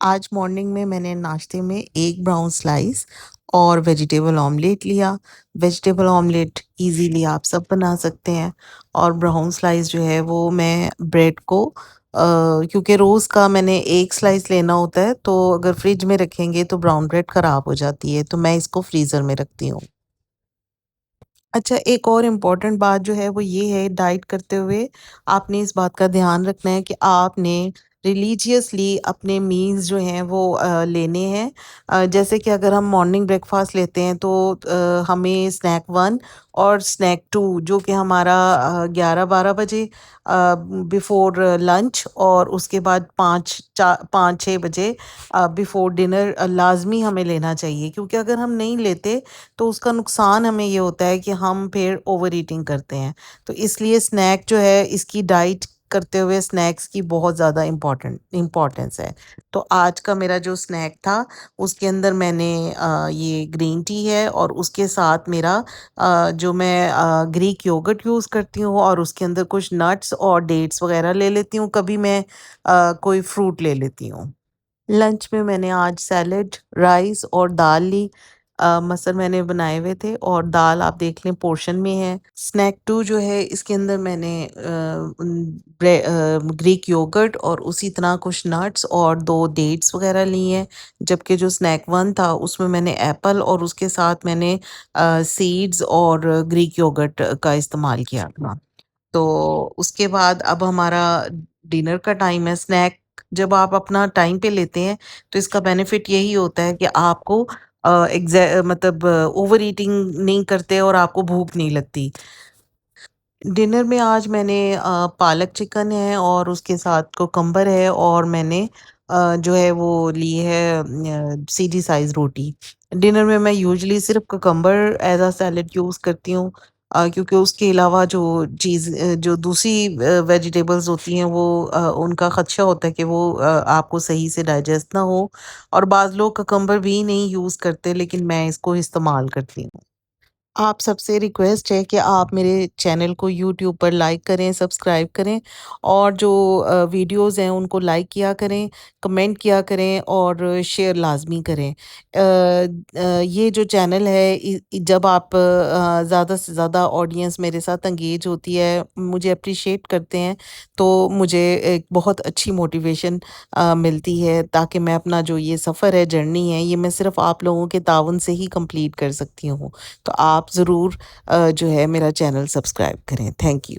आज मॉर्निंग में मैंने नाश्ते में एग ब्राउन स्लाइस और वेजिटेबल ऑमलेट लिया। वेजिटेबल ऑमलेट इजीली आप सब बना सकते हैं और ब्राउन स्लाइस जो है वो मैं ब्रेड को क्योंकि रोज़ का मैंने एक स्लाइस लेना होता है, तो अगर फ्रिज में रखेंगे तो ब्राउन ब्रेड ख़राब हो जाती है, तो मैं इसको फ्रीज़र में रखती हूँ। अच्छा, एक और इम्पॉर्टेंट बात जो है वो ये है, डाइट करते हुए आपने इस बात का ध्यान रखना है कि आपने रिलीजियसली अपने मील्स जो हैं वो लेने हैं। जैसे कि अगर हम मॉर्निंग ब्रेकफास्ट लेते हैं तो हमें स्नैक 1 और स्नैक 2 जो कि हमारा 11-12 बजे बिफोर लंच, और उसके बाद 5-6 बजे बिफोर डिनर लाज़मी हमें लेना चाहिए, क्योंकि अगर हम नहीं लेते तो उसका नुकसान हमें ये होता है कि हम फिर ओवर ईटिंग करते हैं। तो इसलिए स्नैक जो है, इसकी डाइट करते हुए स्नैक्स की बहुत ज़्यादा इम्पोर्टेंस है। तो आज का मेरा जो स्नैक था उसके अंदर मैंने ये ग्रीन टी है, और उसके साथ मेरा जो मैं ग्रीक योगर्ट यूज़ करती हूँ, और उसके अंदर कुछ नट्स और डेट्स वगैरह ले लेती हूँ, कभी मैं कोई फ्रूट ले लेती हूँ। लंच में मैंने आज सैलेड, राइस और दाल ली। मसल मैंने बनाए हुए थे, और दाल आप देख लें पोर्शन में है। स्नैक 2 जो है इसके अंदर मैंने ग्रीक योगर्ट और उसी तरह कुछ नट्स और 2 डेट्स वगैरह ली हैं। जबकि जो स्नैक 1 था उसमें मैंने एप्पल और उसके साथ मैंने सीड्स और ग्रीक योगर्ट का इस्तेमाल किया था। तो उसके बाद अब हमारा डिनर का टाइम है। स्नैक जब आप अपना टाइम पे लेते हैं तो इसका बेनिफिट यही होता है कि आपको मतलब ओवर ईटिंग नहीं करते और आपको भूख नहीं लगती। डिनर में आज मैंने पालक चिकन है और उसके साथ कुकम्बर है, और मैंने जो है वो ली है सीधी साइज़ रोटी। डिनर में मैं यूजुअली सिर्फ़ cucumber as a salad use करती हूँ, क्योंकि उसके अलावा जो जो दूसरी वेजिटेबल्स होती हैं वो उनका ख़दशा होता है कि वो आपको सही से डाइजेस्ट ना हो, और बाज़ लोग कुकम्बर भी नहीं यूज़ करते, लेकिन मैं इसको इस्तेमाल करती हूँ। आप सबसे रिक्वेस्ट है कि आप मेरे चैनल को यूट्यूब पर लाइक करें, सब्सक्राइब करें, और जो वीडियोज़ हैं उनको लाइक किया करें, कमेंट किया करें और शेयर लाज़मी करें। ये जो चैनल है, जब आप ज़्यादा से ज़्यादा ऑडियंस मेरे साथ एंगेज होती है, मुझे अप्रिशिएट करते हैं, तो मुझे एक बहुत अच्छी मोटिवेशन मिलती है, ताकि मैं अपना जो ये सफ़र है, जर्नी है, ये मैं सिर्फ़ आप लोगों के ताउन से ही कंप्लीट कर सकती हूँ। तो आप ज़रूर जो है मेरा चैनल सब्सक्राइब करें। Thank you.